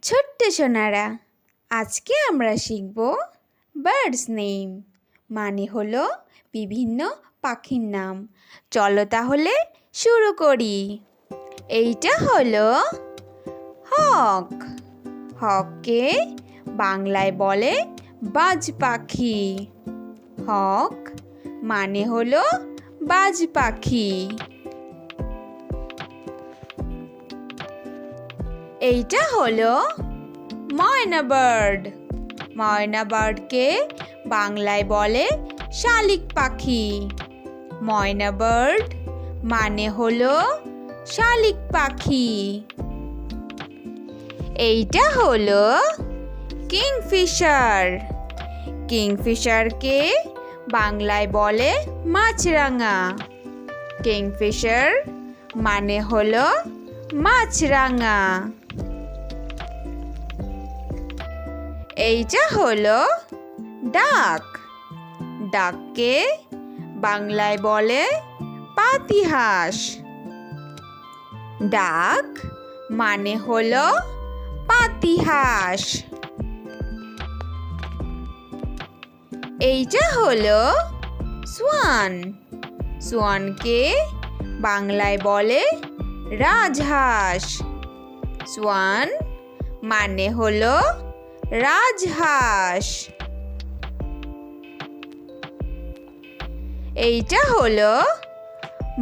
ছোট্ট সোনারা, আজকে আমরা শিখব বার্ডস নেম, মানে হলো বিভিন্ন পাখির নাম। চলো তাহলে শুরু করি। এইটা হলো হক। হককে বাংলায় বলে বাজ পাখি। হক মানে হলো বাজ পাখি। এইটা হলো ময়না বার্ড। ময়না বার্ডকে বাংলায় বলে শালিক পাখি। ময়না বার্ড মানে হলো শালিক পাখি। এইটা হলো কিংফিশার। কিংফিশারকে বাংলায় বলে মাছরাঙা। কিংফিশার মানে হলো মাছরাঙা। এইটা হলো ডাক। ডাককে বাংলায় বলে পাতিহাঁস। ডাক মানে হলো পাতিহাঁস। এইটা হলো সোয়ান। সোয়ানকে বাংলায় বলে রাজহাঁস। সোয়ান মানে হলো রাজহাঁস। এইটা হলো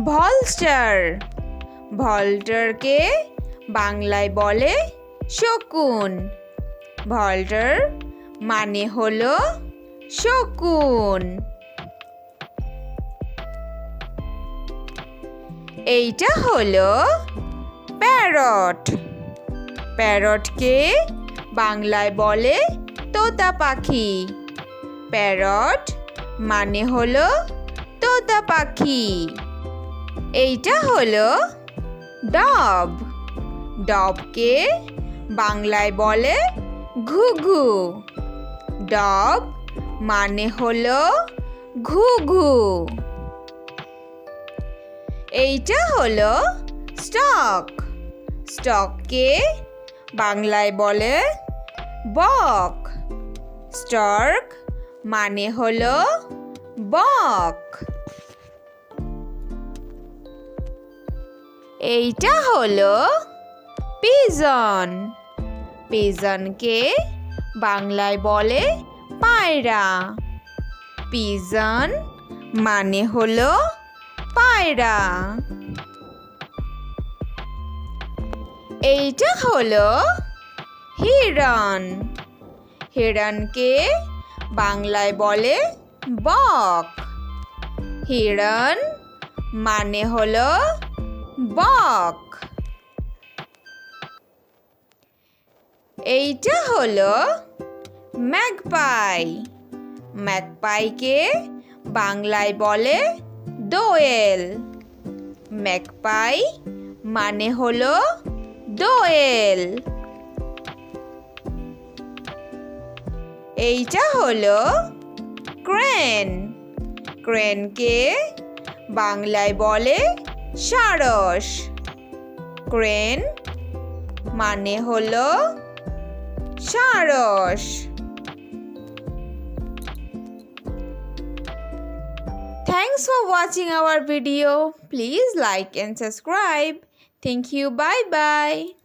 ভলস্টার। ভল্টারকে বাংলায় বলে শকুন। ভল্টার মানে হলো শকুন। এইটা হলো প্যারট। প্যারটকে বাংলায় বলে তোতা পাখি। প্যারট মানে হলো তোতা পাখি। এইটা হলো ডব। ডবকে বাংলায় বলে ঘুঘু। ডব মানে হলো ঘুঘু। এইটা হলো স্টক। স্টককে বাংলায় বলে বক। স্টর্ক মানে হলো বক। এইটা হলো পিজন। পিজনকে বাংলায় বলে পায়রা। পিজন মানে হলো পায়রা। এইটা হলো হিরণ। হিরণকে বাংলায় বলে বক। হিরণ মানে হলো বক। এইটা হলো ম্যাগপাই। ম্যাগপাইকে বাংলায় বলে দোয়েল। ম্যাগপাই মানে হলো দোয়েল। এইটা হলো ক্রেন। ক্রেনকে বাংলায় বলে সারস। ক্রেন মানে হলো সারস। Thanks for watching our video. Please like and subscribe. Thank you. Bye bye.